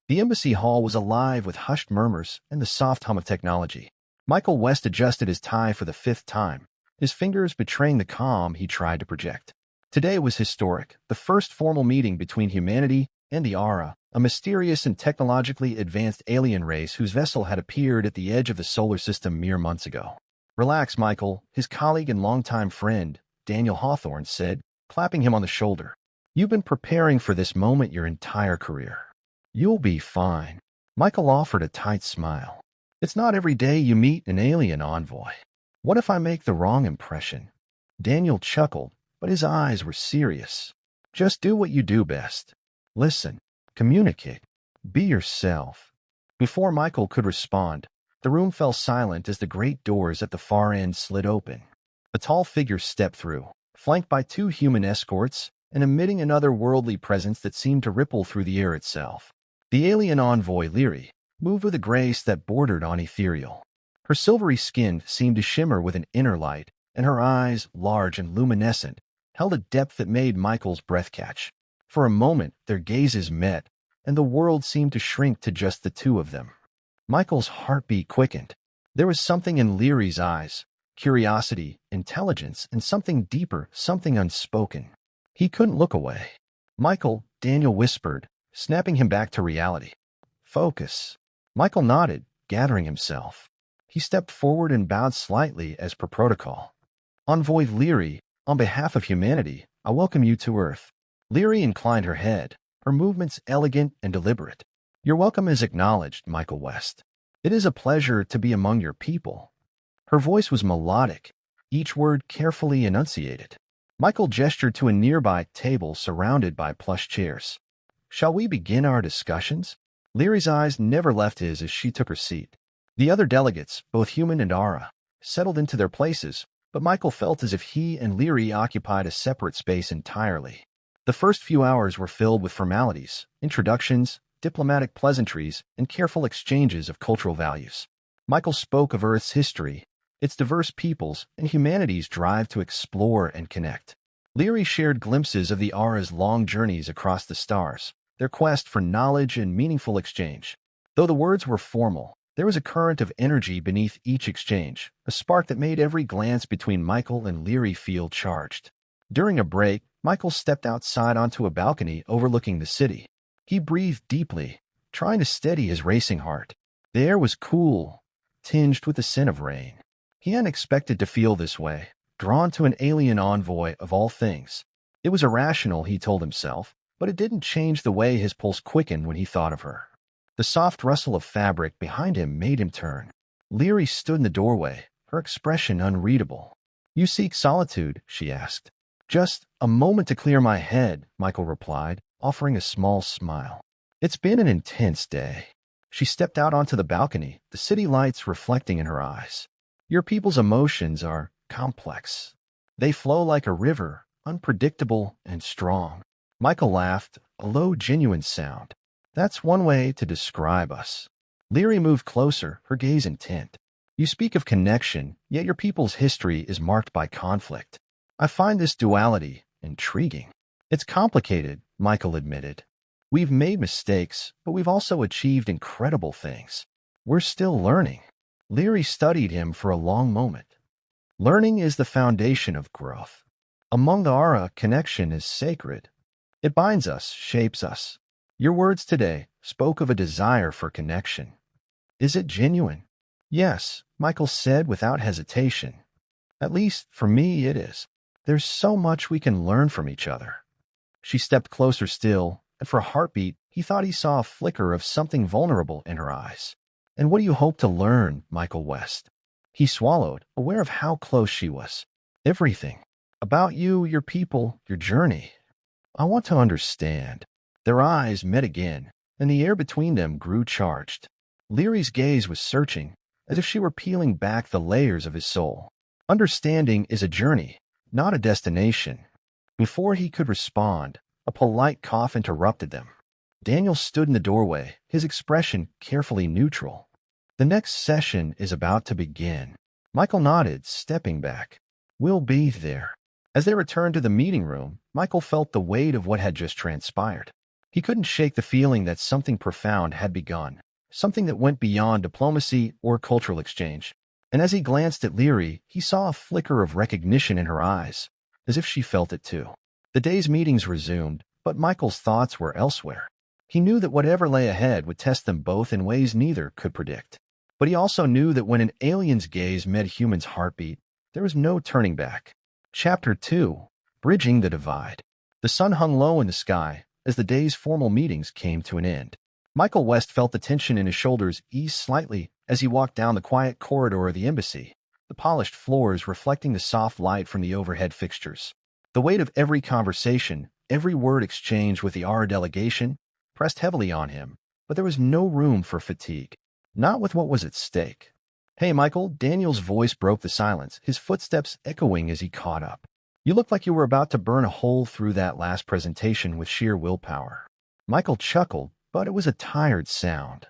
The embassy hall was alive with hushed murmurs and the soft hum of technology. Michael West adjusted his tie for the fifth time, his fingers betraying the calm he tried to project. Today was historic, the first formal meeting between humanity and the Aura, a mysterious and technologically advanced alien race whose vessel had appeared at the edge of the solar system mere months ago. "Relax, Michael," his colleague and longtime friend, Daniel Hawthorne, said, clapping him on the shoulder. "You've been preparing for this moment your entire career. You'll be fine." Michael offered a tight smile. "It's not every day you meet an alien envoy. What if I make the wrong impression?" Daniel chuckled, but his eyes were serious. "Just do what you do best. Listen, communicate, be yourself." Before Michael could respond, the room fell silent as the great doors at the far end slid open. A tall figure stepped through, flanked by two human escorts and emitting an otherworldly presence that seemed to ripple through the air itself. The alien envoy, Leary, moved with a grace that bordered on ethereal. Her silvery skin seemed to shimmer with an inner light, and her eyes, large and luminescent, held a depth that made Michael's breath catch. For a moment, their gazes met, and the world seemed to shrink to just the two of them. Michael's heartbeat quickened. There was something in Leary's eyes, curiosity, intelligence, and something deeper, something unspoken. He couldn't look away. "Michael," Daniel whispered, snapping him back to reality. "Focus." Michael nodded, gathering himself. He stepped forward and bowed slightly as per protocol. "Envoy Leary, on behalf of humanity, I welcome you to Earth." Leary inclined her head, her movements elegant and deliberate. "Your welcome is acknowledged, Michael West. It is a pleasure to be among your people." Her voice was melodic, each word carefully enunciated. Michael gestured to a nearby table surrounded by plush chairs. "Shall we begin our discussions?" Leary's eyes never left his as she took her seat. The other delegates, both human and Aura, settled into their places, but Michael felt as if he and Leary occupied a separate space entirely. The first few hours were filled with formalities, introductions, diplomatic pleasantries, and careful exchanges of cultural values. Michael spoke of Earth's history, its diverse peoples, and humanity's drive to explore and connect. Leary shared glimpses of the Aura's long journeys across the stars, their quest for knowledge and meaningful exchange. Though the words were formal, there was a current of energy beneath each exchange, a spark that made every glance between Michael and Leary feel charged. During a break, Michael stepped outside onto a balcony overlooking the city. He breathed deeply, trying to steady his racing heart. The air was cool, tinged with the scent of rain. He hadn't expected to feel this way, drawn to an alien envoy of all things. It was irrational, he told himself, but it didn't change the way his pulse quickened when he thought of her. The soft rustle of fabric behind him made him turn. Leary stood in the doorway, her expression unreadable. "You seek solitude?" she asked. "Just a moment to clear my head," Michael replied, offering a small smile. "It's been an intense day." She stepped out onto the balcony, the city lights reflecting in her eyes. "Your people's emotions are complex. They flow like a river, unpredictable and strong." Michael laughed, a low, genuine sound. "That's one way to describe us." Leary moved closer, her gaze intent. "You speak of connection, yet your people's history is marked by conflict. I find this duality intriguing." "It's complicated," Michael admitted. "We've made mistakes, but we've also achieved incredible things. We're still learning." Leary studied him for a long moment. "Learning is the foundation of growth. Among the Aura, connection is sacred. It binds us, shapes us. Your words today spoke of a desire for connection. Is it genuine?" "Yes," Michael said without hesitation. "At least, for me, it is. There's so much we can learn from each other." She stepped closer still, and for a heartbeat, he thought he saw a flicker of something vulnerable in her eyes. "And what do you hope to learn, Michael West?" He swallowed, aware of how close she was. "Everything. About you, your people, your journey. I want to understand." Their eyes met again, and the air between them grew charged. Leary's gaze was searching, as if she were peeling back the layers of his soul. Understanding is a journey, not a destination. Before he could respond, a polite cough interrupted them. Daniel stood in the doorway, his expression carefully neutral. "The next session is about to begin." Michael nodded, stepping back. "We'll be there." As they returned to the meeting room, Michael felt the weight of what had just transpired. He couldn't shake the feeling that something profound had begun, something that went beyond diplomacy or cultural exchange. And as he glanced at Leary, he saw a flicker of recognition in her eyes, as if she felt it too. The day's meetings resumed, but Michael's thoughts were elsewhere. He knew that whatever lay ahead would test them both in ways neither could predict. But he also knew that when an alien's gaze met a human's heartbeat, there was no turning back. Chapter 2: Bridging the Divide. The sun hung low in the sky as the day's formal meetings came to an end. Michael West felt the tension in his shoulders ease slightly as he walked down the quiet corridor of the embassy, the polished floors reflecting the soft light from the overhead fixtures. The weight of every conversation, every word exchanged with the R delegation, pressed heavily on him, but there was no room for fatigue. Not with what was at stake. "Hey, Michael," Daniel's voice broke the silence, his footsteps echoing as he caught up. "You looked like you were about to burn a hole through that last presentation with sheer willpower." Michael chuckled, but it was a tired sound.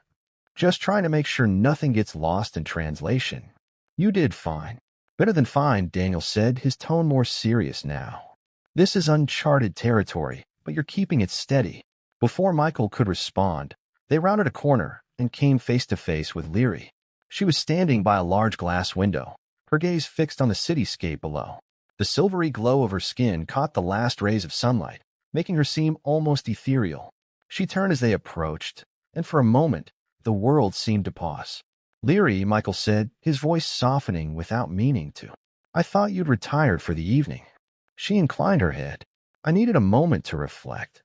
"Just trying to make sure nothing gets lost in translation." "You did fine." "Better than fine," Daniel said, his tone more serious now. "This is uncharted territory, but you're keeping it steady." Before Michael could respond, they rounded a corner and came face to face with Leary. She was standing by a large glass window, her gaze fixed on the cityscape below. The silvery glow of her skin caught the last rays of sunlight, making her seem almost ethereal. She turned as they approached, and for a moment, the world seemed to pause. "Leary," Michael said, his voice softening without meaning to. "I thought you'd retired for the evening." She inclined her head. "I needed a moment to reflect.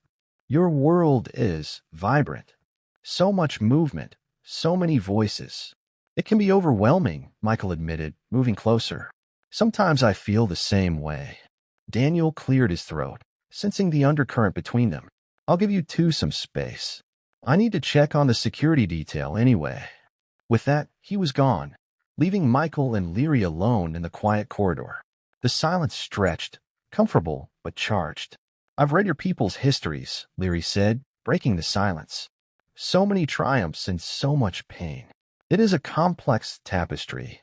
Your world is vibrant. So much movement, so many voices. It can be overwhelming," Michael admitted, moving closer. "Sometimes I feel the same way." Daniel cleared his throat, sensing the undercurrent between them. "I'll give you two some space. I need to check on the security detail anyway." With that, he was gone, leaving Michael and Leary alone in the quiet corridor. The silence stretched, comfortable but charged. "I've read your people's histories," Leary said, breaking the silence. "So many triumphs and so much pain. It is a complex tapestry."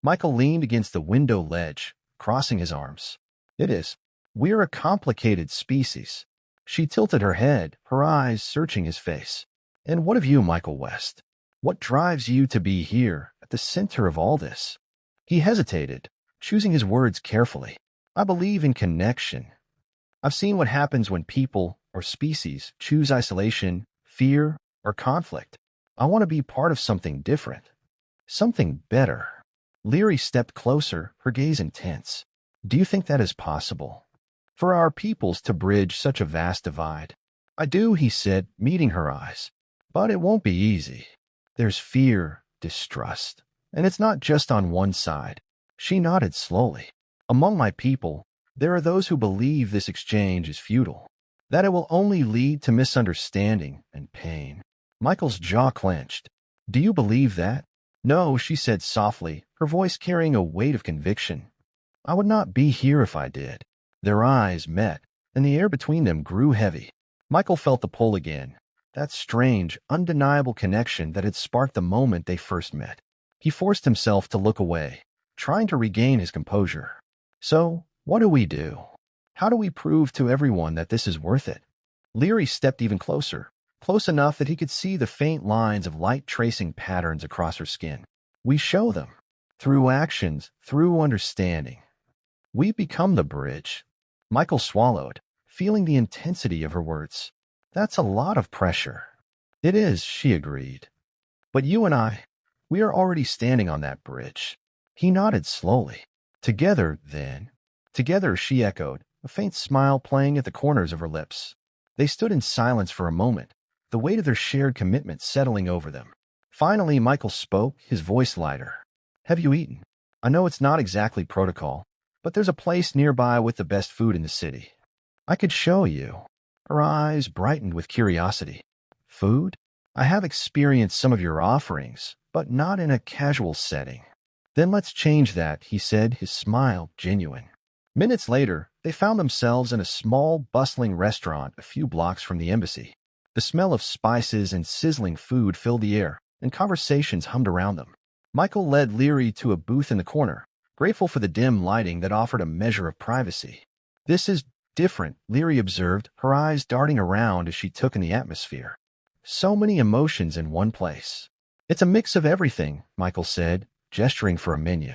Michael leaned against the window ledge, crossing his arms. "It is. We're a complicated species." She tilted her head, her eyes searching his face. "And what of you, Michael West? What drives you to be here, at the center of all this?" He hesitated, choosing his words carefully. "I believe in connection. I've seen what happens when people, or species, choose isolation, fear, or conflict. I want to be part of something different. Something better." Leary stepped closer, her gaze intense. "Do you think that is possible? For our peoples to bridge such a vast divide?" "I do," he said, meeting her eyes. "But it won't be easy. There's fear, distrust, and it's not just on one side." She nodded slowly. "Among my people, there are those who believe this exchange is futile, that it will only lead to misunderstanding and pain." Michael's jaw clenched. "Do you believe that?" "No," she said softly, her voice carrying a weight of conviction. "I would not be here if I did." Their eyes met, and the air between them grew heavy. Michael felt the pull again, that strange, undeniable connection that had sparked the moment they first met. He forced himself to look away, trying to regain his composure. "So, what do we do? How do we prove to everyone that this is worth it?" Leary stepped even closer, close enough that he could see the faint lines of light tracing patterns across her skin. "We show them. Through actions, through understanding. We become the bridge." Michael swallowed, feeling the intensity of her words. "That's a lot of pressure." "It is," she agreed. "But you and I, we are already standing on that bridge." He nodded slowly. "Together, then." "Together," she echoed, a faint smile playing at the corners of her lips. They stood in silence for a moment, the weight of their shared commitment settling over them. Finally, Michael spoke, his voice lighter. "Have you eaten? I know it's not exactly protocol, but there's a place nearby with the best food in the city. I could show you." Her eyes brightened with curiosity. "Food? I have experienced some of your offerings, but not in a casual setting." "Then let's change that," he said, his smile genuine. Minutes later, they found themselves in a small, bustling restaurant a few blocks from the embassy. The smell of spices and sizzling food filled the air, and conversations hummed around them. Michael led Leary to a booth in the corner, grateful for the dim lighting that offered a measure of privacy. "This is different, Leary observed, her eyes darting around as she took in the atmosphere. So many emotions in one place. It's a mix of everything, Michael said, gesturing for a menu.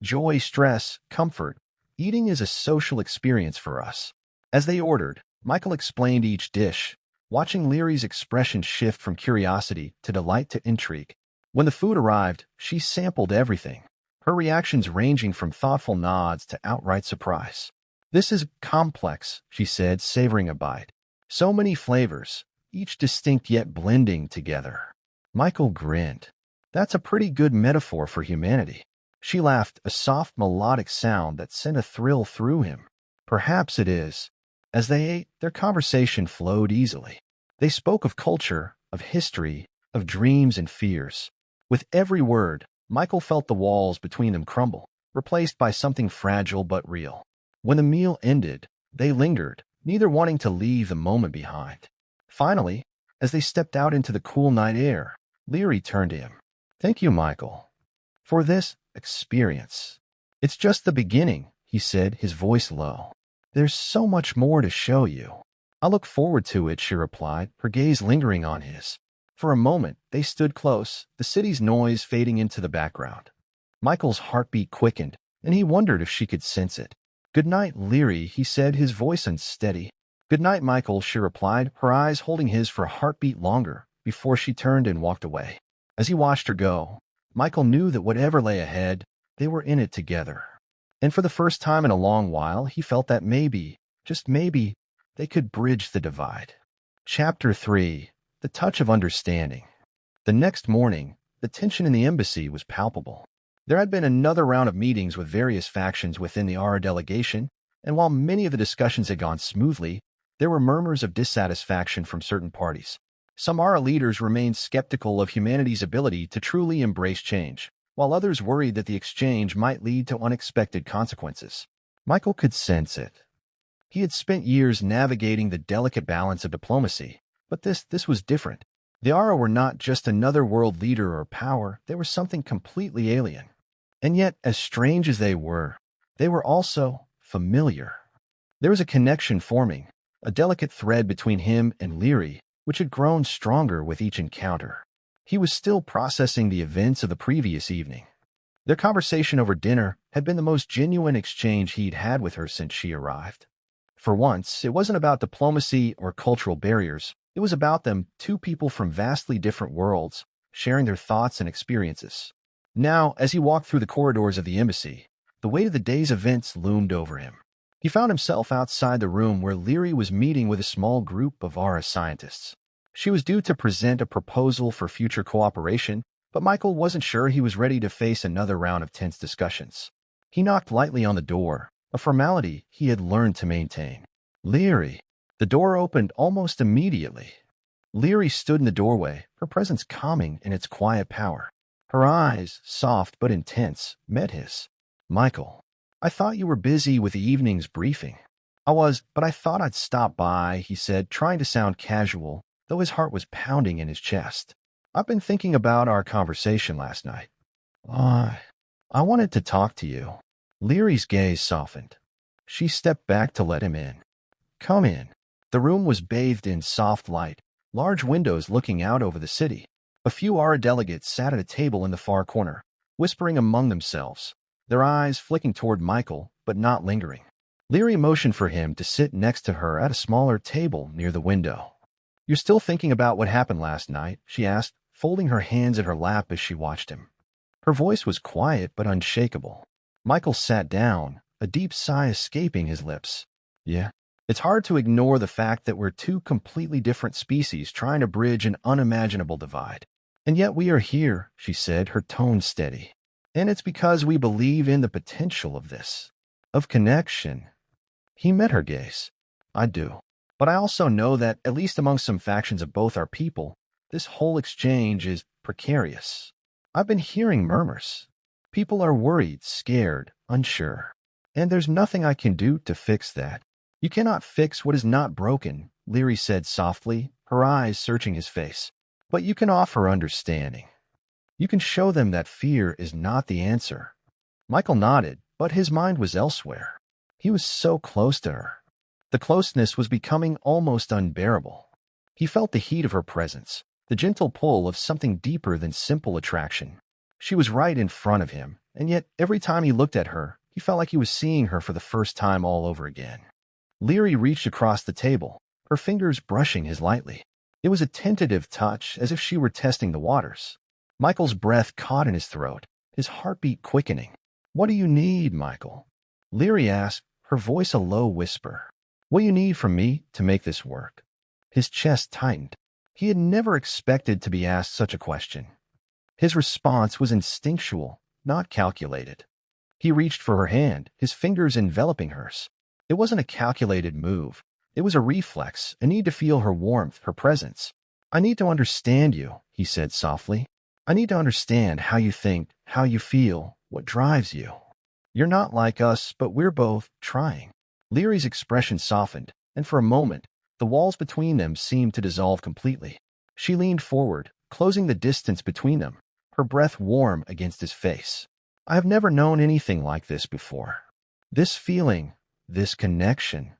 Joy, stress, comfort. Eating is a social experience for us. As they ordered, Michael explained each dish, watching Leary's expression shift from curiosity to delight to intrigue. When the food arrived, she sampled everything, her reactions ranging from thoughtful nods to outright surprise. This is complex, she said, savoring a bite. So many flavors, each distinct yet blending together. Michael grinned. That's a pretty good metaphor for humanity. She laughed, a soft melodic sound that sent a thrill through him. Perhaps it is. As they ate, their conversation flowed easily. They spoke of culture, of history, of dreams and fears. With every word, Michael felt the walls between them crumble, replaced by something fragile but real. When the meal ended, they lingered, neither wanting to leave the moment behind. Finally, as they stepped out into the cool night air, Leary turned to him. "Thank you, Michael, for this experience. It's just the beginning," he said, his voice low. "There's so much more to show you." "I look forward to it," she replied, her gaze lingering on his. For a moment, they stood close, the city's noise fading into the background. Michael's heartbeat quickened, and he wondered if she could sense it. "Good night, Leary," he said, his voice unsteady. "Good night, Michael," she replied, her eyes holding his for a heartbeat longer before she turned and walked away. As he watched her go, Michael knew that whatever lay ahead, they were in it together. And for the first time in a long while, he felt that maybe, just maybe, they could bridge the divide. Chapter 3. The Touch of Understanding. The next morning, the tension in the embassy was palpable. There had been another round of meetings with various factions within the ARA delegation, and while many of the discussions had gone smoothly, there were murmurs of dissatisfaction from certain parties. Some ARA leaders remained skeptical of humanity's ability to truly embrace change, while others worried that the exchange might lead to unexpected consequences. Michael could sense it. He had spent years navigating the delicate balance of diplomacy, but this was different. The ARA were not just another world leader or power, they were something completely alien. And yet, as strange as they were also familiar. There was a connection forming, a delicate thread between him and Leary, which had grown stronger with each encounter. He was still processing the events of the previous evening. Their conversation over dinner had been the most genuine exchange he'd had with her since she arrived. For once, it wasn't about diplomacy or cultural barriers. It was about them, two people from vastly different worlds, sharing their thoughts and experiences. Now, as he walked through the corridors of the embassy, the weight of the day's events loomed over him. He found himself outside the room where Leary was meeting with a small group of ARA scientists. She was due to present a proposal for future cooperation, but Michael wasn't sure he was ready to face another round of tense discussions. He knocked lightly on the door, a formality he had learned to maintain. "Leary." The door opened almost immediately. Leary stood in the doorway, her presence calming in its quiet power. Her eyes, soft but intense, met his. "Michael, I thought you were busy with the evening's briefing." "I was, but I thought I'd stop by," he said, trying to sound casual, though his heart was pounding in his chest. "I've been thinking about our conversation last night. I wanted to talk to you." Leary's gaze softened. She stepped back to let him in. "Come in." The room was bathed in soft light, large windows looking out over the city. A few ARA delegates sat at a table in the far corner, whispering among themselves, their eyes flicking toward Michael, but not lingering. Leary motioned for him to sit next to her at a smaller table near the window. "You're still thinking about what happened last night?" she asked, folding her hands in her lap as she watched him. Her voice was quiet but unshakable. Michael sat down, a deep sigh escaping his lips. "Yeah. It's hard to ignore the fact that we're two completely different species trying to bridge an unimaginable divide. And yet we are here," she said, her tone steady. "And it's because we believe in the potential of this, of connection." He met her gaze. "I do. But I also know that, at least among some factions of both our people, this whole exchange is precarious. I've been hearing murmurs. People are worried, scared, unsure. And there's nothing I can do to fix that." "You cannot fix what is not broken," Leary said softly, her eyes searching his face. "But you can offer understanding. You can show them that fear is not the answer." Michael nodded, but his mind was elsewhere. He was so close to her. The closeness was becoming almost unbearable. He felt the heat of her presence, the gentle pull of something deeper than simple attraction. She was right in front of him, and yet every time he looked at her, he felt like he was seeing her for the first time all over again. Leary reached across the table, her fingers brushing his lightly. It was a tentative touch, as if she were testing the waters. Michael's breath caught in his throat, his heartbeat quickening. "What do you need, Michael?" Leary asked, her voice a low whisper. "What do you need from me to make this work?" His chest tightened. He had never expected to be asked such a question. His response was instinctual, not calculated. He reached for her hand, his fingers enveloping hers. It wasn't a calculated move. It was a reflex, a need to feel her warmth, her presence. "I need to understand you," he said softly. "I need to understand how you think, how you feel, what drives you. You're not like us, but we're both trying." Leary's expression softened, and for a moment, the walls between them seemed to dissolve completely. She leaned forward, closing the distance between them, her breath warm against his face. "I have never known anything like this before. This feeling, this connection."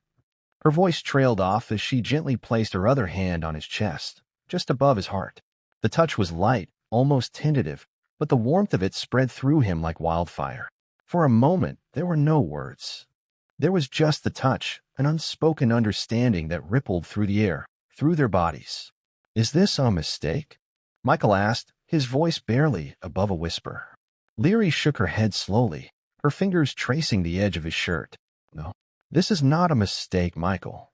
Her voice trailed off as she gently placed her other hand on his chest, just above his heart. The touch was light, almost tentative, but the warmth of it spread through him like wildfire. For a moment, there were no words. There was just the touch, an unspoken understanding that rippled through the air, through their bodies. "Is this a mistake?" Michael asked, his voice barely above a whisper. Leary shook her head slowly, her fingers tracing the edge of his shirt. "No, this is not a mistake, Michael.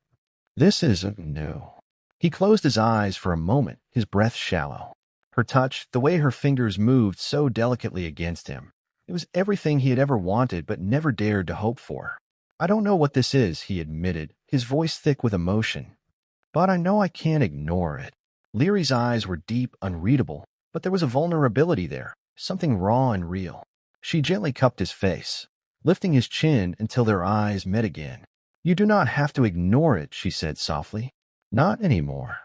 This is new." He closed his eyes for a moment, his breath shallow. Her touch, the way her fingers moved so delicately against him, it was everything he had ever wanted but never dared to hope for. "I don't know what this is," he admitted, his voice thick with emotion. "But I know I can't ignore it." Leary's eyes were deep, unreadable, but there was a vulnerability there, something raw and real. She gently cupped his face, lifting his chin until their eyes met again. "You do not have to ignore it," she said softly. "Not anymore."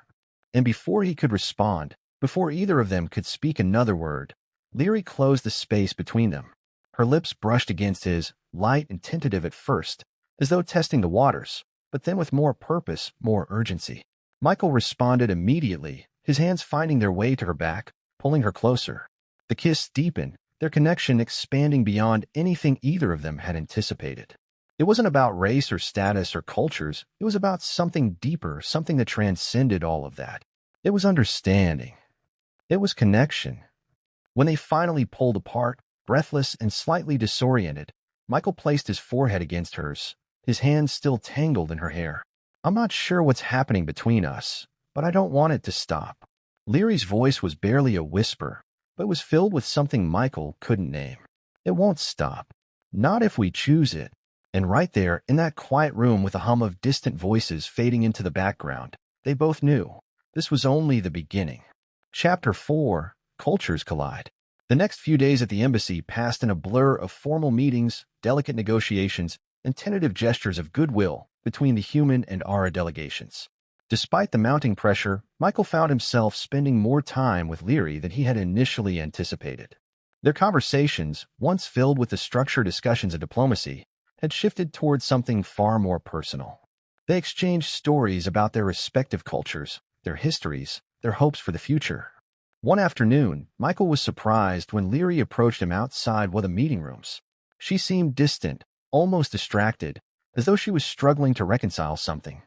And before he could respond, before either of them could speak another word, Leary closed the space between them. Her lips brushed against his, light and tentative at first, as though testing the waters, but then with more purpose, more urgency. Michael responded immediately, his hands finding their way to her back, pulling her closer. The kiss deepened, their connection expanding beyond anything either of them had anticipated. It wasn't about race or status or cultures, it was about something deeper, something that transcended all of that. It was understanding. It was connection. When they finally pulled apart, breathless and slightly disoriented, Michael placed his forehead against hers, his hands still tangled in her hair. "I'm not sure what's happening between us, but I don't want it to stop." Leary's voice was barely a whisper, but was filled with something Michael couldn't name. "It won't stop. Not if we choose it." And right there, in that quiet room with a hum of distant voices fading into the background, they both knew this was only the beginning. Chapter 4: Cultures Collide. The next few days at the embassy passed in a blur of formal meetings, delicate negotiations, and tentative gestures of goodwill between the human and Aura delegations. Despite the mounting pressure, Michael found himself spending more time with Leary than he had initially anticipated. Their conversations, once filled with the structured discussions of diplomacy, had shifted towards something far more personal. They exchanged stories about their respective cultures, their histories, their hopes for the future. One afternoon, Michael was surprised when Leary approached him outside one of the meeting rooms. She seemed distant, almost distracted, as though she was struggling to reconcile something.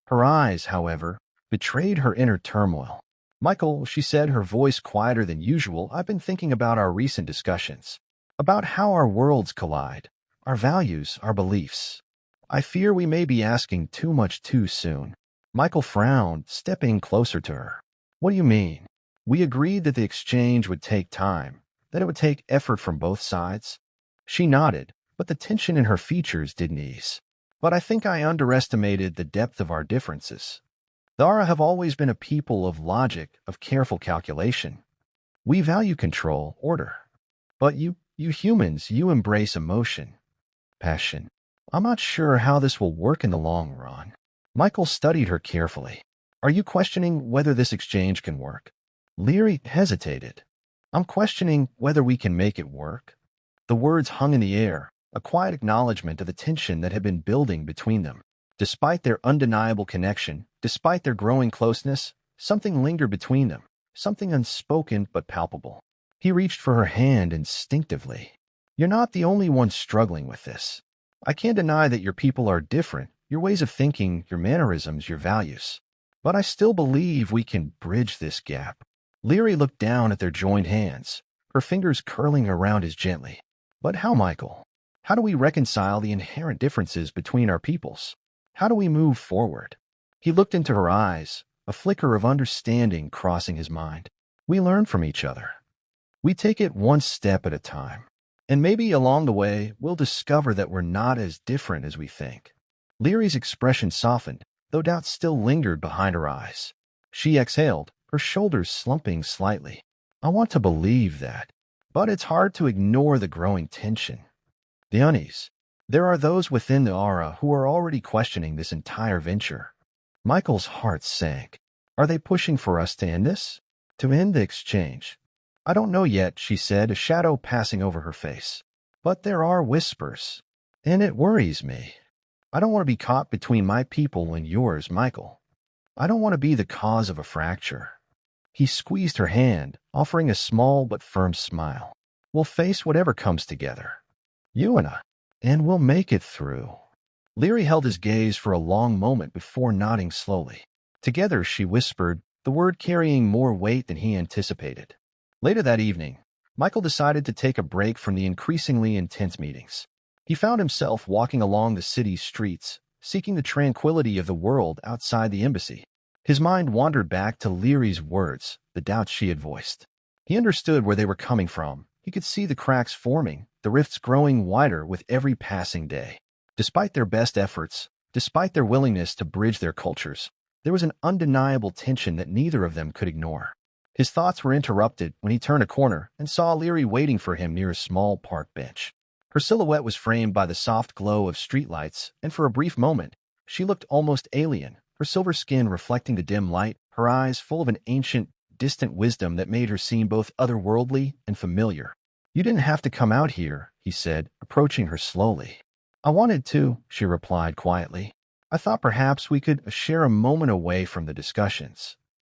Her eyes, however, betrayed her inner turmoil. "Michael," she said, her voice quieter than usual, "I've been thinking about our recent discussions, about how our worlds collide, our values, our beliefs. I fear we may be asking too much too soon." Michael frowned, stepping closer to her. "What do you mean?" "We agreed that the exchange would take time, that it would take effort from both sides." She nodded, but the tension in her features didn't ease. "But I think I underestimated the depth of our differences. The Aura have always been a people of logic, of careful calculation. We value control, order. But you humans, you embrace emotion, passion. I'm not sure how this will work in the long run." Michael studied her carefully. "Are you questioning whether this exchange can work?" Leary hesitated. "I'm questioning whether we can make it work." The words hung in the air, a quiet acknowledgement of the tension that had been building between them. Despite their undeniable connection, despite their growing closeness, something lingered between them, something unspoken but palpable. He reached for her hand instinctively. You're not the only one struggling with this. I can't deny that your people are different, your ways of thinking, your mannerisms, your values. But I still believe we can bridge this gap. Leary looked down at their joined hands, her fingers curling around his gently. But how, Michael? How do we reconcile the inherent differences between our peoples? How do we move forward? He looked into her eyes, a flicker of understanding crossing his mind. We learn from each other. We take it one step at a time. And maybe along the way, we'll discover that we're not as different as we think. Leary's expression softened, though doubt still lingered behind her eyes. She exhaled, her shoulders slumping slightly. I want to believe that, but it's hard to ignore the growing tension. The unease. There are those within the aura who are already questioning this entire venture. Michael's heart sank. Are they pushing for us to end this? To end the exchange? I don't know yet, she said, a shadow passing over her face. But there are whispers, and it worries me. I don't want to be caught between my people and yours, Michael. I don't want to be the cause of a fracture. He squeezed her hand, offering a small but firm smile. We'll face whatever comes together. You and we'll make it through. Leary held his gaze for a long moment before nodding slowly. Together, she whispered, the word carrying more weight than he anticipated. Later that evening, Michael decided to take a break from the increasingly intense meetings. He found himself walking along the city's streets, seeking the tranquility of the world outside the embassy. His mind wandered back to Leary's words, the doubts she had voiced. He understood where they were coming from. He could see the cracks forming, the rifts growing wider with every passing day. Despite their best efforts, despite their willingness to bridge their cultures, there was an undeniable tension that neither of them could ignore. His thoughts were interrupted when he turned a corner and saw Leary waiting for him near a small park bench. Her silhouette was framed by the soft glow of streetlights, and for a brief moment, she looked almost alien, her silver skin reflecting the dim light, her eyes full of an ancient, distant wisdom that made her seem both otherworldly and familiar. You didn't have to come out here, he said, approaching her slowly. I wanted to, she replied quietly. I thought perhaps we could share a moment away from the discussions,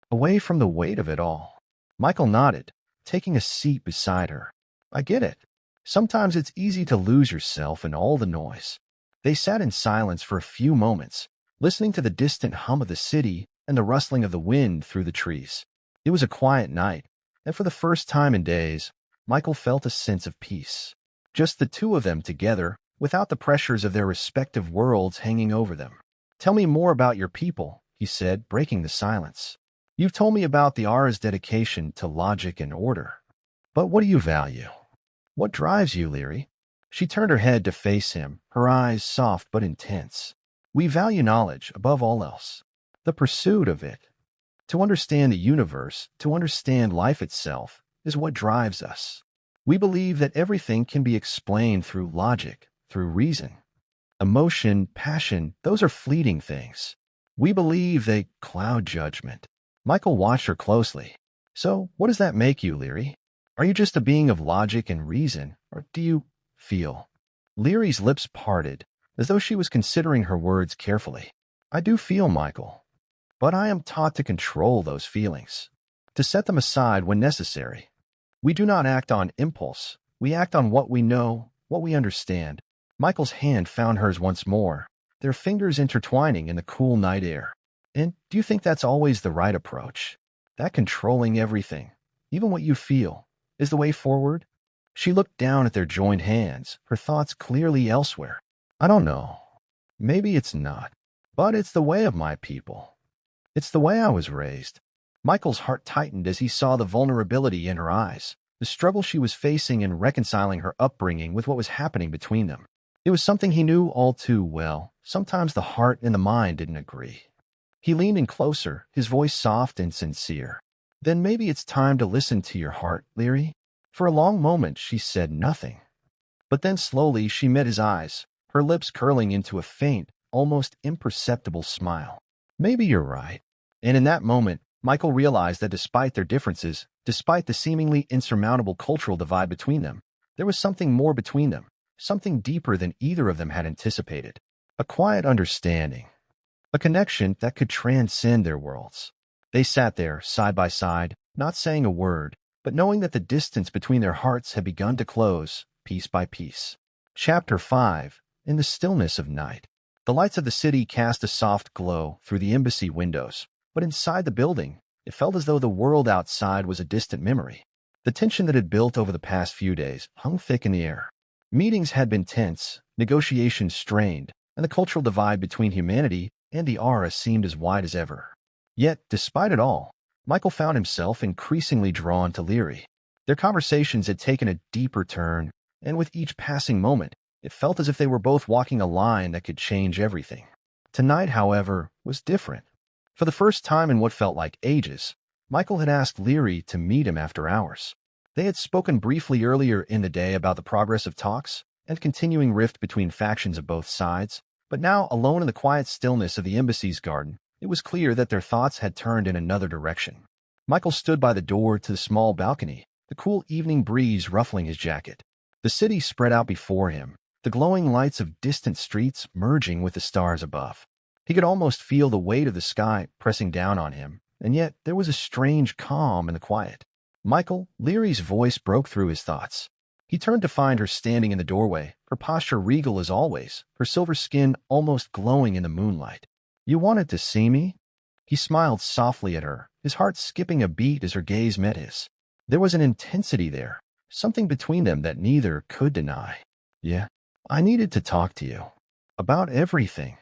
away from the weight of it all. Michael nodded, taking a seat beside her. I get it. Sometimes it's easy to lose yourself in all the noise. They sat in silence for a few moments, listening to the distant hum of the city and the rustling of the wind through the trees. It was a quiet night, and for the first time in days, Michael felt a sense of peace. Just the two of them together, without the pressures of their respective worlds hanging over them. Tell me more about your people, he said, breaking the silence. You've told me about the Aura's dedication to logic and order. But what do you value? What drives you, Leary? She turned her head to face him, her eyes soft but intense. We value knowledge above all else. The pursuit of it. To understand the universe, to understand life itself, is what drives us. We believe that everything can be explained through logic, through reason. Emotion, passion, those are fleeting things. We believe they cloud judgment. Michael watched her closely. So, what does that make you, Leary? Are you just a being of logic and reason, or do you feel? Leary's lips parted, as though she was considering her words carefully. I do feel, Michael, but I am taught to control those feelings, to set them aside when necessary. We do not act on impulse. We act on what we know, what we understand. Michael's hand found hers once more, their fingers intertwining in the cool night air. And do you think that's always the right approach? That controlling everything, even what you feel, is the way forward? She looked down at their joined hands, her thoughts clearly elsewhere. I don't know. Maybe it's not. But it's the way of my people. It's the way I was raised. Michael's heart tightened as he saw the vulnerability in her eyes, the struggle she was facing in reconciling her upbringing with what was happening between them. It was something he knew all too well. Sometimes the heart and the mind didn't agree. He leaned in closer, his voice soft and sincere. Then maybe it's time to listen to your heart, Leary. For a long moment, she said nothing. But then slowly she met his eyes, her lips curling into a faint, almost imperceptible smile. Maybe you're right. And in that moment, Michael realized that despite their differences, despite the seemingly insurmountable cultural divide between them, there was something more between them, something deeper than either of them had anticipated. A quiet understanding, a connection that could transcend their worlds. They sat there, side by side, not saying a word, but knowing that the distance between their hearts had begun to close, piece by piece. Chapter 5. In the stillness of night. The lights of the city cast a soft glow through the embassy windows, but inside the building, it felt as though the world outside was a distant memory. The tension that had built over the past few days hung thick in the air. Meetings had been tense, negotiations strained, and the cultural divide between humanity and the Aura seemed as wide as ever. Yet, despite it all, Michael found himself increasingly drawn to Leary. Their conversations had taken a deeper turn, and with each passing moment, it felt as if they were both walking a line that could change everything. Tonight, however, was different. For the first time in what felt like ages, Michael had asked Leary to meet him after hours. They had spoken briefly earlier in the day about the progress of talks and continuing rift between factions of both sides, but now, alone in the quiet stillness of the embassy's garden, it was clear that their thoughts had turned in another direction. Michael stood by the door to the small balcony, the cool evening breeze ruffling his jacket. The city spread out before him, the glowing lights of distant streets merging with the stars above. He could almost feel the weight of the sky pressing down on him, and yet there was a strange calm in the quiet. Michael, Leary's voice broke through his thoughts. He turned to find her standing in the doorway, her posture regal as always, her silver skin almost glowing in the moonlight. "You wanted to see me?" He smiled softly at her, his heart skipping a beat as her gaze met his. There was an intensity there, something between them that neither could deny. "Yeah, I needed to talk to you. About everything."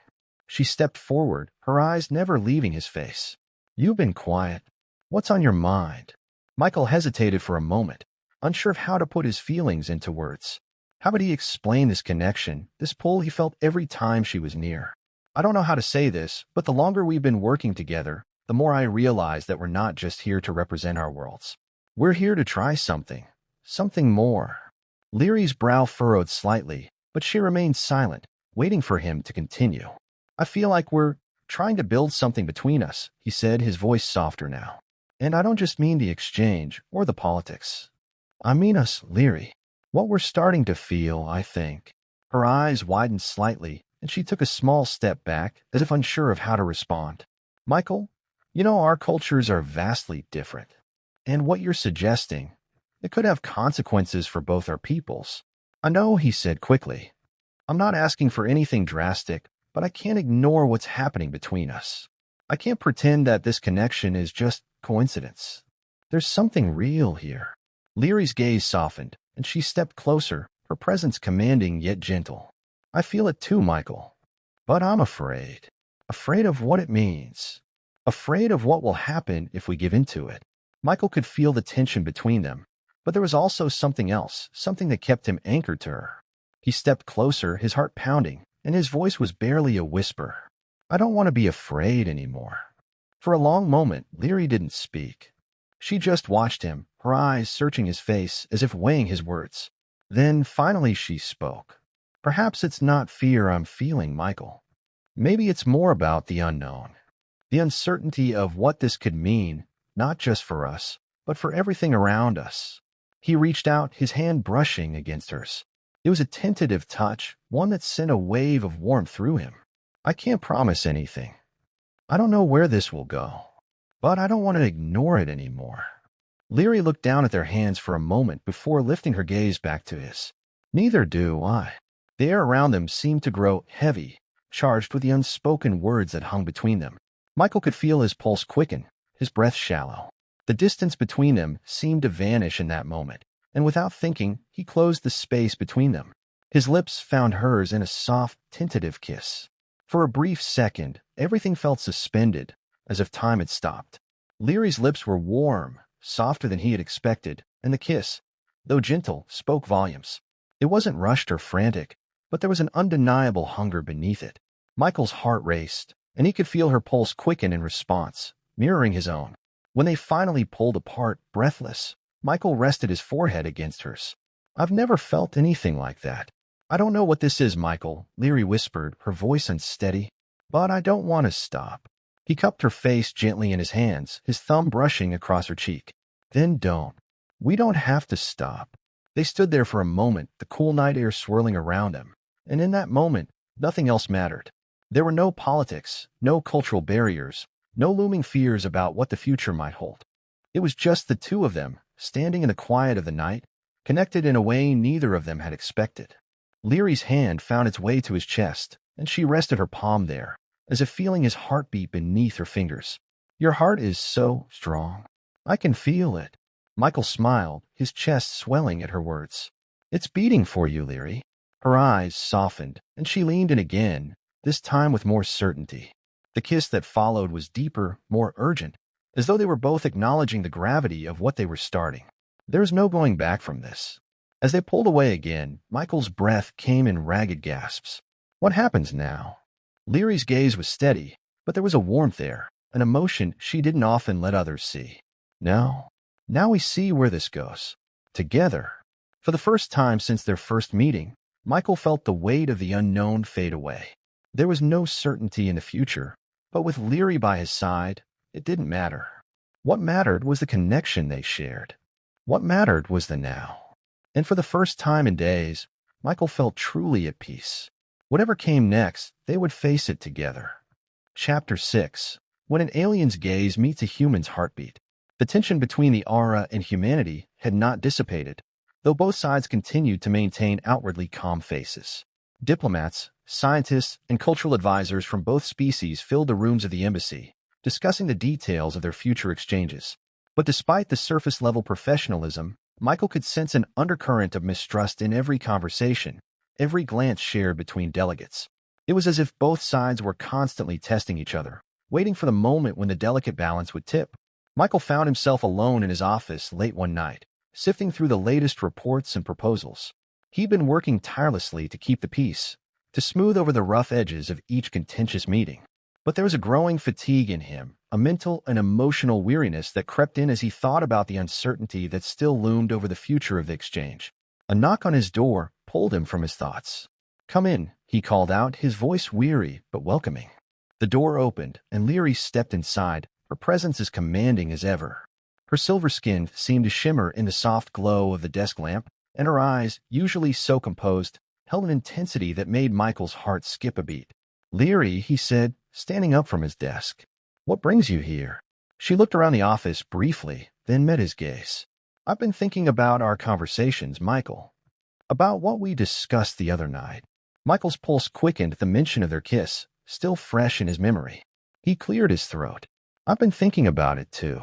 She stepped forward, her eyes never leaving his face. "You've been quiet. What's on your mind?" Michael hesitated for a moment, unsure of how to put his feelings into words. How would he explain this connection, this pull he felt every time she was near? "I don't know how to say this, but the longer we've been working together, the more I realize that we're not just here to represent our worlds. We're here to try something more." Leary's brow furrowed slightly, but she remained silent, waiting for him to continue. "I feel like we're trying to build something between us," he said, his voice softer now. "And I don't just mean the exchange or the politics. I mean us, Leary. What we're starting to feel, I think." Her eyes widened slightly, and she took a small step back, as if unsure of how to respond. "Michael, you know our cultures are vastly different. And what you're suggesting, it could have consequences for both our peoples." "I know," he said quickly. "I'm not asking for anything drastic, but I can't ignore what's happening between us. I can't pretend that this connection is just coincidence. There's something real here." Leary's gaze softened, and she stepped closer, her presence commanding yet gentle. "I feel it too, Michael. But I'm afraid. Afraid of what it means. Afraid of what will happen if we give in to it." Michael could feel the tension between them, but there was also something else, something that kept him anchored to her. He stepped closer, his heart pounding, and his voice was barely a whisper. "I don't want to be afraid anymore." For a long moment, Leary didn't speak. She just watched him, her eyes searching his face as if weighing his words. Then, finally, she spoke. "Perhaps it's not fear I'm feeling, Michael. Maybe it's more about the unknown. The uncertainty of what this could mean, not just for us, but for everything around us." He reached out, his hand brushing against hers. It was a tentative touch, one that sent a wave of warmth through him. "I can't promise anything. I don't know where this will go, but I don't want to ignore it anymore." Leary looked down at their hands for a moment before lifting her gaze back to his. "Neither do I." The air around them seemed to grow heavy, charged with the unspoken words that hung between them. Michael could feel his pulse quicken, his breath shallow. The distance between them seemed to vanish in that moment, and without thinking, he closed the space between them. His lips found hers in a soft, tentative kiss. For a brief second, everything felt suspended, as if time had stopped. Leary's lips were warm, softer than he had expected, and the kiss, though gentle, spoke volumes. It wasn't rushed or frantic, but there was an undeniable hunger beneath it. Michael's heart raced, and he could feel her pulse quicken in response, mirroring his own. When they finally pulled apart, breathless, Michael rested his forehead against hers. "I've never felt anything like that." "I don't know what this is, Michael," Leary whispered, her voice unsteady. "But I don't want to stop." He cupped her face gently in his hands, his thumb brushing across her cheek. "Then don't. We don't have to stop." They stood there for a moment, the cool night air swirling around them. And in that moment, nothing else mattered. There were no politics, no cultural barriers, no looming fears about what the future might hold. It was just the two of them, standing in the quiet of the night, connected in a way neither of them had expected. Leary's hand found its way to his chest, and she rested her palm there, as if feeling his heartbeat beneath her fingers. "Your heart is so strong. I can feel it." Michael smiled, his chest swelling at her words. "It's beating for you, Leary." Her eyes softened, and she leaned in again, this time with more certainty. The kiss that followed was deeper, more urgent, as though they were both acknowledging the gravity of what they were starting. There was no going back from this. As they pulled away again, Michael's breath came in ragged gasps. "What happens now?" Leary's gaze was steady, but there was a warmth there, an emotion she didn't often let others see. "Now we see where this goes. Together." For the first time since their first meeting, Michael felt the weight of the unknown fade away. There was no certainty in the future, but with Leary by his side, it didn't matter. What mattered was the connection they shared. What mattered was the now. And for the first time in days, Michael felt truly at peace. Whatever came next, they would face it together. Chapter 6. When an alien's gaze meets a human's heartbeat. The tension between the aura and humanity had not dissipated, though both sides continued to maintain outwardly calm faces. Diplomats, scientists, and cultural advisors from both species filled the rooms of the embassy, discussing the details of their future exchanges. But despite the surface-level professionalism, Michael could sense an undercurrent of mistrust in every conversation, every glance shared between delegates. It was as if both sides were constantly testing each other, waiting for the moment when the delicate balance would tip. Michael found himself alone in his office late one night, sifting through the latest reports and proposals. He'd been working tirelessly to keep the peace, to smooth over the rough edges of each contentious meeting. But there was a growing fatigue in him, a mental and emotional weariness that crept in as he thought about the uncertainty that still loomed over the future of the exchange. A knock on his door pulled him from his thoughts. "Come in," he called out, his voice weary but welcoming. The door opened, and Leary stepped inside, her presence as commanding as ever. Her silver skin seemed to shimmer in the soft glow of the desk lamp, and her eyes, usually so composed, held an intensity that made Michael's heart skip a beat. "Leary," he said, standing up from his desk. "What brings you here?" She looked around the office briefly, then met his gaze. "I've been thinking about our conversations, Michael. About what we discussed the other night." Michael's pulse quickened at the mention of their kiss, still fresh in his memory. He cleared his throat. "I've been thinking about it, too.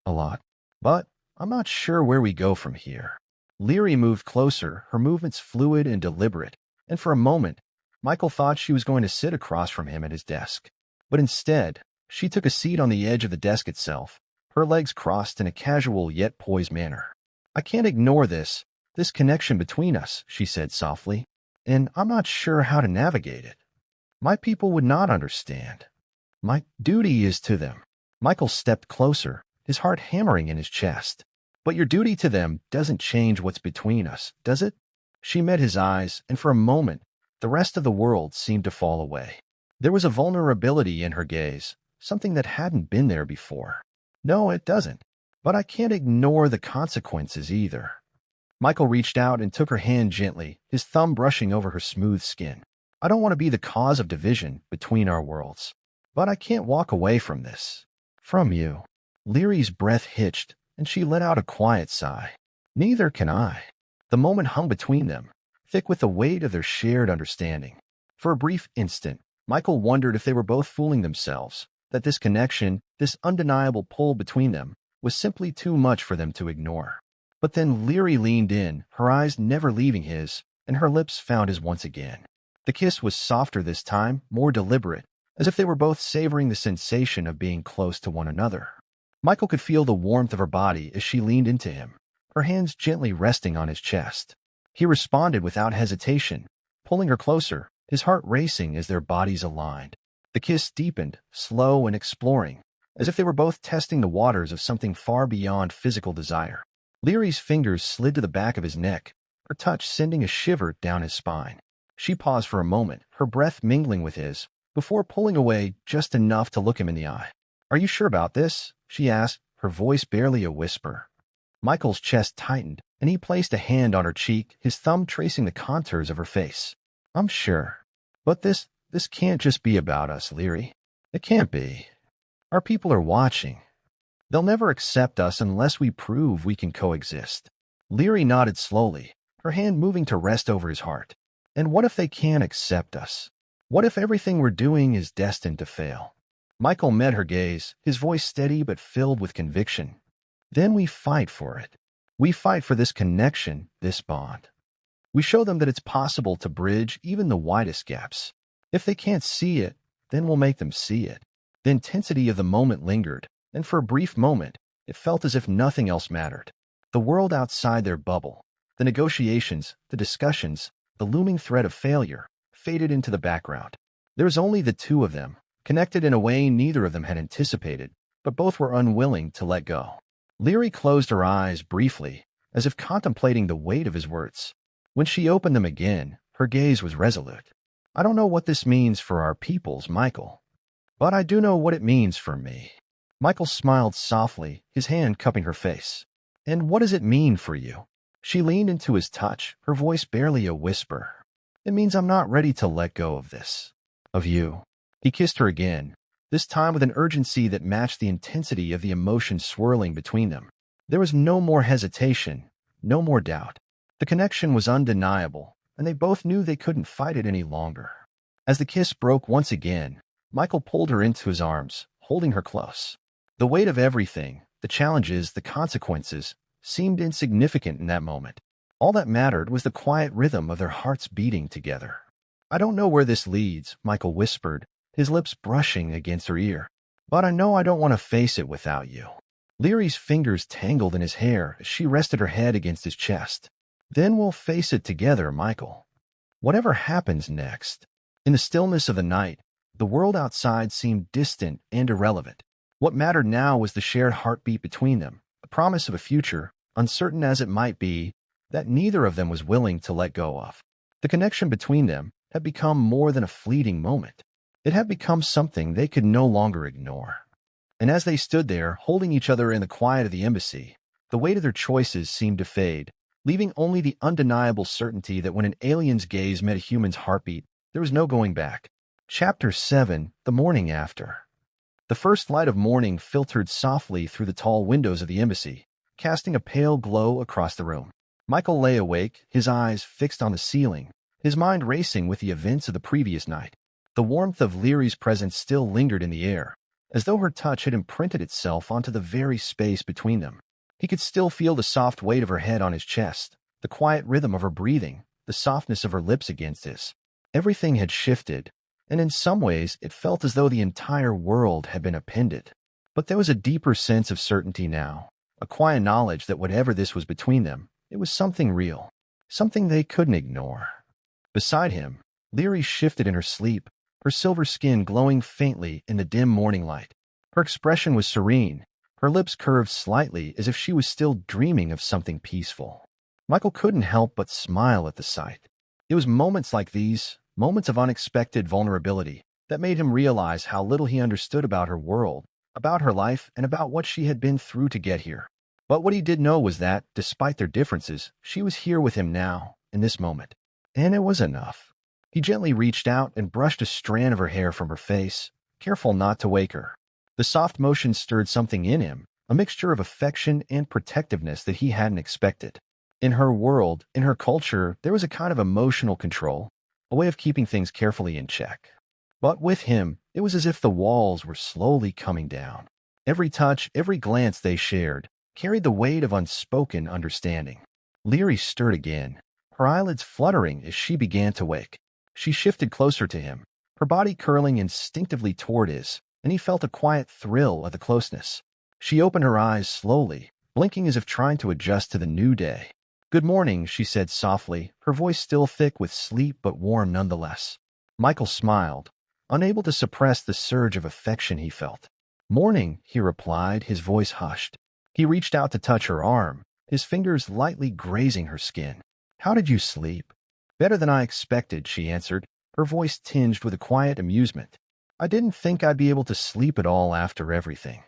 A lot. But I'm not sure where we go from here." Leary moved closer, her movements fluid and deliberate, and for a moment, Michael thought she was going to sit across from him at his desk. But instead, she took a seat on the edge of the desk itself, her legs crossed in a casual yet poised manner. "I can't ignore this connection between us," she said softly, "and I'm not sure how to navigate it. My people would not understand. My duty is to them." Michael stepped closer, his heart hammering in his chest. "But your duty to them doesn't change what's between us, does it?" She met his eyes, and for a moment, the rest of the world seemed to fall away. There was a vulnerability in her gaze, something that hadn't been there before. "No, it doesn't. But I can't ignore the consequences either." Michael reached out and took her hand gently, his thumb brushing over her smooth skin. "I don't want to be the cause of division between our worlds. But I can't walk away from this. From you." Leary's breath hitched, and she let out a quiet sigh. "Neither can I." The moment hung between them, thick with the weight of their shared understanding. For a brief instant, Michael wondered if they were both fooling themselves, that this connection, this undeniable pull between them, was simply too much for them to ignore. But then Leary leaned in, her eyes never leaving his, and her lips found his once again. The kiss was softer this time, more deliberate, as if they were both savoring the sensation of being close to one another. Michael could feel the warmth of her body as she leaned into him, her hands gently resting on his chest. He responded without hesitation, pulling her closer, his heart racing as their bodies aligned. The kiss deepened, slow and exploring, as if they were both testing the waters of something far beyond physical desire. Leary's fingers slid to the back of his neck, her touch sending a shiver down his spine. She paused for a moment, her breath mingling with his, before pulling away just enough to look him in the eye. "Are you sure about this?" she asked, her voice barely a whisper. Michael's chest tightened, and he placed a hand on her cheek, his thumb tracing the contours of her face. "I'm sure. But this This can't just be about us, Leary. It can't be. Our people are watching. They'll never accept us unless we prove we can coexist. Leary nodded slowly, her hand moving to rest over his heart. And what if they can't accept us? What if everything we're doing is destined to fail? Michael met her gaze, his voice steady but filled with conviction. Then we fight for it. We fight for this connection, this bond. We show them that it's possible to bridge even the widest gaps. If they can't see it, then we'll make them see it. The intensity of the moment lingered, and for a brief moment, it felt as if nothing else mattered. The world outside their bubble, the negotiations, the discussions, the looming threat of failure, faded into the background. There was only the two of them, connected in a way neither of them had anticipated, but both were unwilling to let go. Leary closed her eyes briefly, as if contemplating the weight of his words. When she opened them again, her gaze was resolute. I don't know what this means for our peoples, Michael, but I do know what it means for me. Michael smiled softly, his hand cupping her face. And what does it mean for you? She leaned into his touch, her voice barely a whisper. It means I'm not ready to let go of this. Of you. He kissed her again, this time with an urgency that matched the intensity of the emotion swirling between them. There was no more hesitation, no more doubt. The connection was undeniable, and they both knew they couldn't fight it any longer. As the kiss broke once again, Michael pulled her into his arms, holding her close. The weight of everything, the challenges, the consequences, seemed insignificant in that moment. All that mattered was the quiet rhythm of their hearts beating together. I don't know where this leads, Michael whispered, his lips brushing against her ear. But I know I don't want to face it without you. Leary's fingers tangled in his hair as she rested her head against his chest. Then we'll face it together, Michael. Whatever happens next. In the stillness of the night, the world outside seemed distant and irrelevant. What mattered now was the shared heartbeat between them, the promise of a future, uncertain as it might be, that neither of them was willing to let go of. The connection between them had become more than a fleeting moment. It had become something they could no longer ignore. And as they stood there, holding each other in the quiet of the embassy, the weight of their choices seemed to fade, leaving only the undeniable certainty that when an alien's gaze met a human's heartbeat, there was no going back. Chapter 7, The Morning After. The first light of morning filtered softly through the tall windows of the embassy, casting a pale glow across the room. Michael lay awake, his eyes fixed on the ceiling, his mind racing with the events of the previous night. The warmth of Leary's presence still lingered in the air, as though her touch had imprinted itself onto the very space between them. He could still feel the soft weight of her head on his chest, the quiet rhythm of her breathing, the softness of her lips against his. Everything had shifted, and in some ways it felt as though the entire world had been upended. But there was a deeper sense of certainty now, a quiet knowledge that whatever this was between them, it was something real, something they couldn't ignore. Beside him, Leary shifted in her sleep, her silver skin glowing faintly in the dim morning light. Her expression was serene, her lips curved slightly as if she was still dreaming of something peaceful. Michael couldn't help but smile at the sight. It was moments like these, moments of unexpected vulnerability, that made him realize how little he understood about her world, about her life, and about what she had been through to get here. But what he did know was that, despite their differences, she was here with him now, in this moment. And it was enough. He gently reached out and brushed a strand of her hair from her face, careful not to wake her. The soft motion stirred something in him, a mixture of affection and protectiveness that he hadn't expected. In her world, in her culture, there was a kind of emotional control, a way of keeping things carefully in check. But with him, it was as if the walls were slowly coming down. Every touch, every glance they shared, carried the weight of unspoken understanding. Leary stirred again, her eyelids fluttering as she began to wake. She shifted closer to him, her body curling instinctively toward his, and he felt a quiet thrill of the closeness. She opened her eyes slowly, blinking as if trying to adjust to the new day. "Good morning," she said softly, her voice still thick with sleep but warm nonetheless. Michael smiled, unable to suppress the surge of affection he felt. "Morning," he replied, his voice hushed. He reached out to touch her arm, his fingers lightly grazing her skin. "How did you sleep?" "Better than I expected," she answered, her voice tinged with a quiet amusement. "I didn't think I'd be able to sleep at all after everything."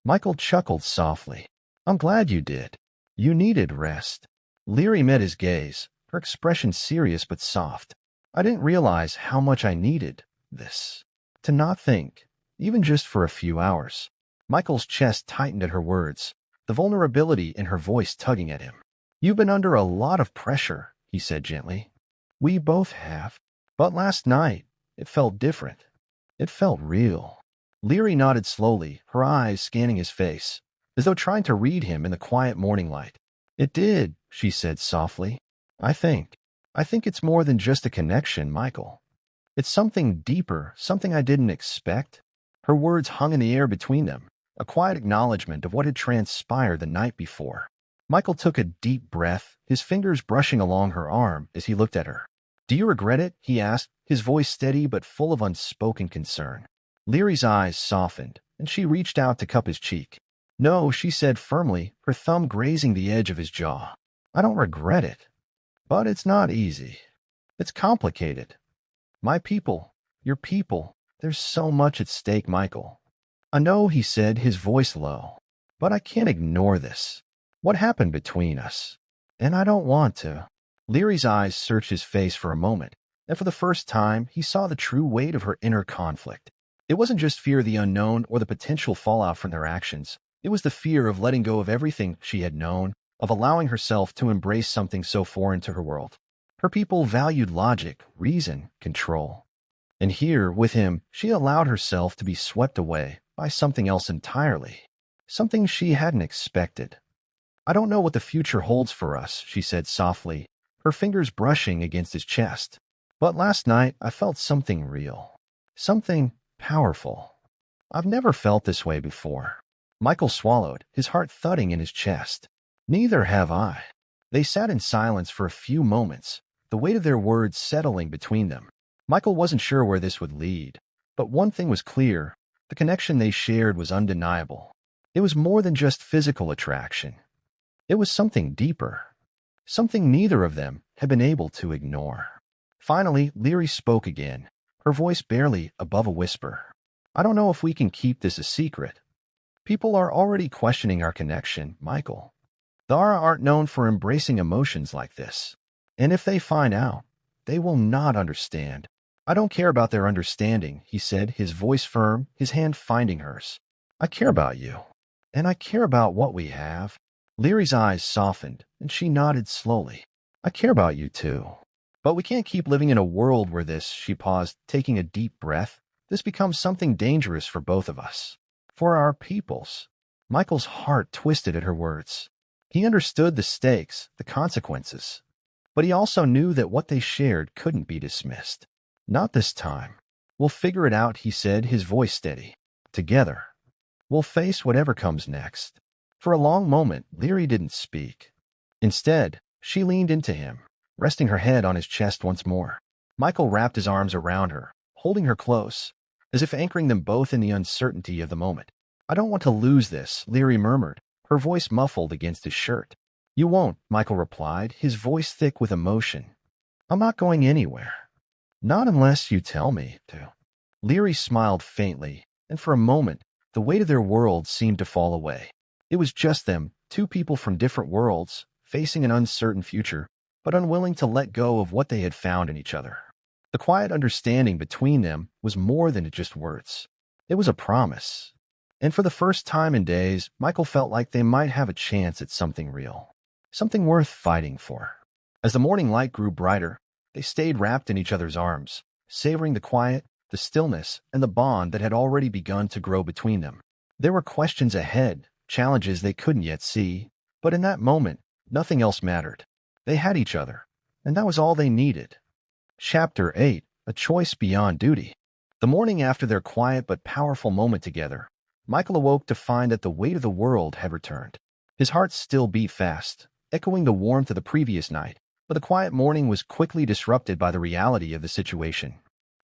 Michael chuckled softly. "I'm glad you did. You needed rest." Leary met his gaze, her expression serious but soft. "I didn't realize how much I needed this. To not think, even just for a few hours. Michael's chest tightened at her words, the vulnerability in her voice tugging at him. You've been under a lot of pressure, he said gently. We both have. But last night, it felt different. It felt real. Leary nodded slowly, her eyes scanning his face, as though trying to read him in the quiet morning light. It did, she said softly. I think it's more than just a connection, Michael. It's something deeper, something I didn't expect. Her words hung in the air between them, a quiet acknowledgement of what had transpired the night before. Michael took a deep breath, his fingers brushing along her arm as he looked at her. Do you regret it? He asked, his voice steady but full of unspoken concern. Leary's eyes softened, and she reached out to cup his cheek. No, she said firmly, her thumb grazing the edge of his jaw. I don't regret it. But it's not easy. It's complicated. My people, your people, there's so much at stake, Michael. I know, he said, his voice low, but I can't ignore this. What happened between us? And I don't want to. Leary's eyes searched his face for a moment, and for the first time, he saw the true weight of her inner conflict. It wasn't just fear of the unknown or the potential fallout from their actions. It was the fear of letting go of everything she had known, of allowing herself to embrace something so foreign to her world. Her people valued logic, reason, control. And here, with him, she allowed herself to be swept away by something else entirely. Something she hadn't expected. I don't know what the future holds for us, she said softly, her fingers brushing against his chest. But last night, I felt something real. Something powerful. I've never felt this way before. Michael swallowed, his heart thudding in his chest. Neither have I. They sat in silence for a few moments, the weight of their words settling between them. Michael wasn't sure where this would lead, but one thing was clear. The connection they shared was undeniable. It was more than just physical attraction. It was something deeper. Something neither of them had been able to ignore. Finally, Leary spoke again, her voice barely above a whisper. I don't know if we can keep this a secret. People are already questioning our connection, Michael. The Aura aren't known for embracing emotions like this. And if they find out, they will not understand. I don't care about their understanding, he said, his voice firm, his hand finding hers. I care about you. And I care about what we have. Leary's eyes softened, and she nodded slowly. I care about you too. But we can't keep living in a world where this, she paused, taking a deep breath. This becomes something dangerous for both of us. For our peoples. Michael's heart twisted at her words. He understood the stakes, the consequences. But he also knew that what they shared couldn't be dismissed. Not this time. We'll figure it out, he said, his voice steady. Together. We'll face whatever comes next. For a long moment, Leary didn't speak. Instead, she leaned into him, resting her head on his chest once more. Michael wrapped his arms around her, holding her close, as if anchoring them both in the uncertainty of the moment. I don't want to lose this, Leary murmured, her voice muffled against his shirt. You won't, Michael replied, his voice thick with emotion. I'm not going anywhere. Not unless you tell me to. Leary smiled faintly, and for a moment, the weight of their world seemed to fall away. It was just them, two people from different worlds, facing an uncertain future, but unwilling to let go of what they had found in each other. The quiet understanding between them was more than just words. It was a promise. And for the first time in days, Michael felt like they might have a chance at something real. Something worth fighting for. As the morning light grew brighter, they stayed wrapped in each other's arms, savoring the quiet, the stillness, and the bond that had already begun to grow between them. There were questions ahead, challenges they couldn't yet see, but in that moment, nothing else mattered. They had each other, and that was all they needed. Chapter 8, A Choice Beyond Duty. The morning after their quiet but powerful moment together, Michael awoke to find that the weight of the world had returned. His heart still beat fast, echoing the warmth of the previous night, but the quiet morning was quickly disrupted by the reality of the situation.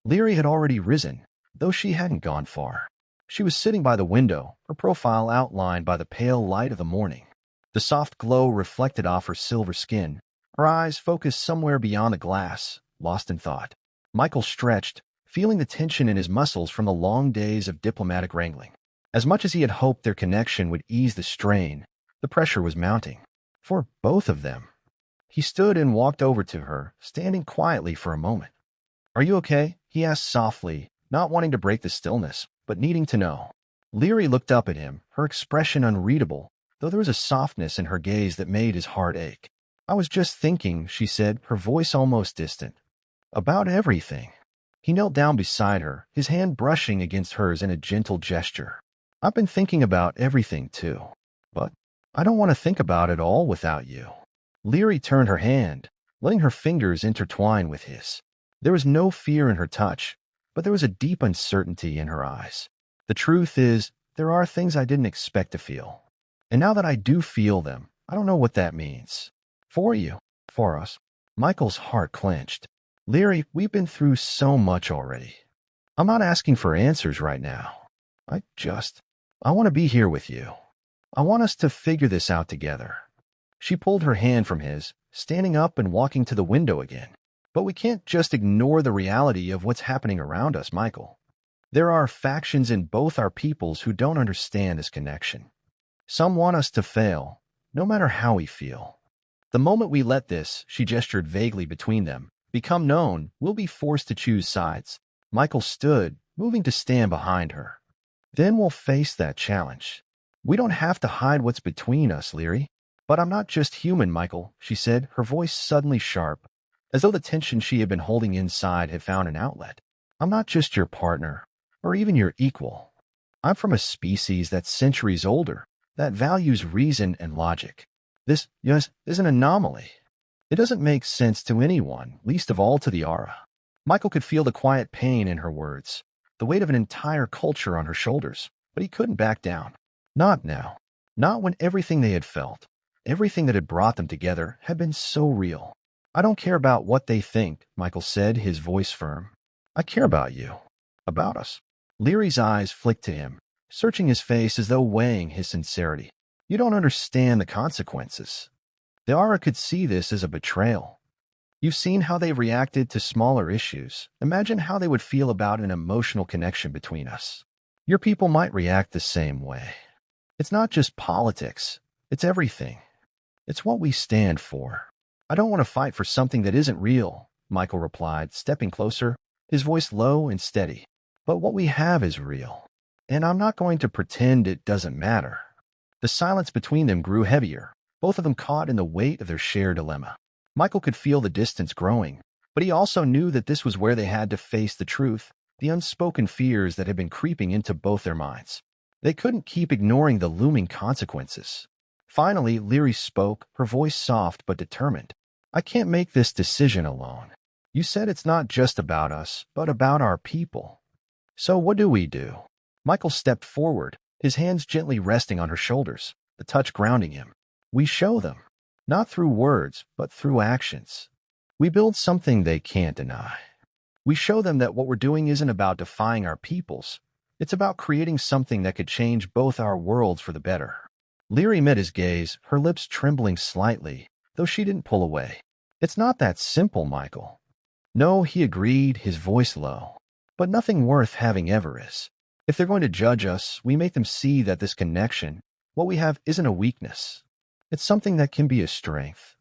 Leary had already risen, though she hadn't gone far. She was sitting by the window, her profile outlined by the pale light of the morning. The soft glow reflected off her silver skin, her eyes focused somewhere beyond the glass, lost in thought. Michael stretched, feeling the tension in his muscles from the long days of diplomatic wrangling. As much as he had hoped their connection would ease the strain, the pressure was mounting. For both of them. He stood and walked over to her, standing quietly for a moment. Are you okay? He asked softly, not wanting to break the stillness, but needing to know. Leary looked up at him, her expression unreadable, though there was a softness in her gaze that made his heart ache. "I was just thinking," she said, her voice almost distant. "About everything." He knelt down beside her, his hand brushing against hers in a gentle gesture. "I've been thinking about everything, too. But I don't want to think about it all without you." Leary turned her hand, letting her fingers intertwine with his. There was no fear in her touch, but there was a deep uncertainty in her eyes. "The truth is, there are things I didn't expect to feel. And now that I do feel them, I don't know what that means. For you, for us." Michael's heart clenched. "Leary, we've been through so much already. I'm not asking for answers right now. I want to be here with you. I want us to figure this out together." She pulled her hand from his, standing up and walking to the window again. "But we can't just ignore the reality of what's happening around us, Michael. There are factions in both our peoples who don't understand this connection. Some want us to fail, no matter how we feel. The moment we let this," she gestured vaguely between them, "become known, we'll be forced to choose sides." Michael stood, moving to stand behind her. "Then we'll face that challenge. We don't have to hide what's between us, Leary." "But I'm not just human, Michael," she said, her voice suddenly sharp, as though the tension she had been holding inside had found an outlet. "I'm not just your partner, or even your equal. I'm from a species that's centuries older, that values reason and logic. This, yes, is an anomaly. It doesn't make sense to anyone, least of all to the Aura." Michael could feel the quiet pain in her words, the weight of an entire culture on her shoulders, but he couldn't back down. Not now. Not when everything they had felt, everything that had brought them together, had been so real. "I don't care about what they think," Michael said, his voice firm. "I care about you. About us." Leary's eyes flicked to him, searching his face as though weighing his sincerity. "You don't understand the consequences. The Aura could see this as a betrayal. You've seen how they've reacted to smaller issues. Imagine how they would feel about an emotional connection between us. Your people might react the same way. It's not just politics. It's everything. It's what we stand for." "I don't want to fight for something that isn't real," Michael replied, stepping closer, his voice low and steady. "But what we have is real, and I'm not going to pretend it doesn't matter." The silence between them grew heavier, both of them caught in the weight of their shared dilemma. Michael could feel the distance growing, but he also knew that this was where they had to face the truth, the unspoken fears that had been creeping into both their minds. They couldn't keep ignoring the looming consequences. Finally, Leary spoke, her voice soft but determined. "I can't make this decision alone. You said it's not just about us, but about our people. So what do we do?" Michael stepped forward, his hands gently resting on her shoulders, the touch grounding him. "We show them. Not through words, but through actions. We build something they can't deny. We show them that what we're doing isn't about defying our peoples. It's about creating something that could change both our worlds for the better." Leary met his gaze, her lips trembling slightly, though she didn't pull away. "It's not that simple, Michael." "No," he agreed, his voice low. "But nothing worth having ever is. If they're going to judge us, we make them see that this connection, what we have, isn't a weakness. It's something that can be a strength.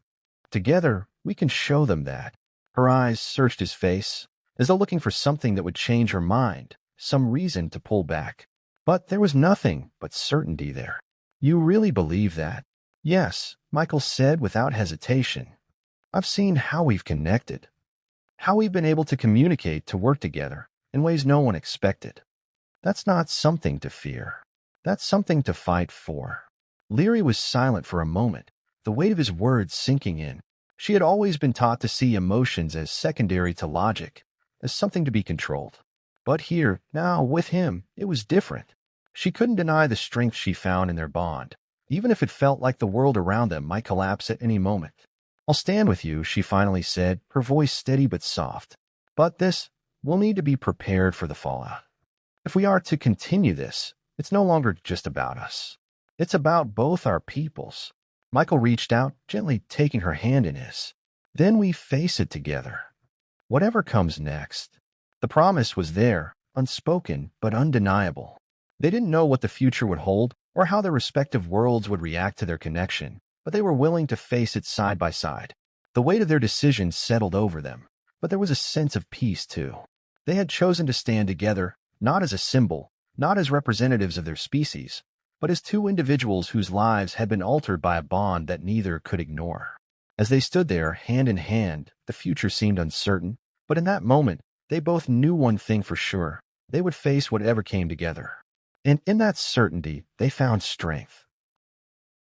Together, we can show them that." Her eyes searched his face, as though looking for something that would change her mind, some reason to pull back. But there was nothing but certainty there. "You really believe that?" "Yes," Michael said without hesitation. "I've seen how we've connected, how we've been able to communicate, to work together, in ways no one expected. That's not something to fear. That's something to fight for." Leary was silent for a moment, the weight of his words sinking in. She had always been taught to see emotions as secondary to logic, as something to be controlled. But here, now, with him, it was different. She couldn't deny the strength she found in their bond, even if it felt like the world around them might collapse at any moment. "I'll stand with you," she finally said, her voice steady but soft. "But we'll need to be prepared for the fallout. If we are to continue this, it's no longer just about us. It's about both our peoples." Michael reached out, gently taking her hand in his. "Then we face it together. Whatever comes next." The promise was there, unspoken but undeniable. They didn't know what the future would hold or how their respective worlds would react to their connection, but they were willing to face it side by side. The weight of their decision settled over them, but there was a sense of peace too. They had chosen to stand together, not as a symbol, not as representatives of their species, but as two individuals whose lives had been altered by a bond that neither could ignore. As they stood there, hand in hand, the future seemed uncertain, but in that moment, they both knew one thing for sure. They would face whatever came together. And in that certainty, they found strength.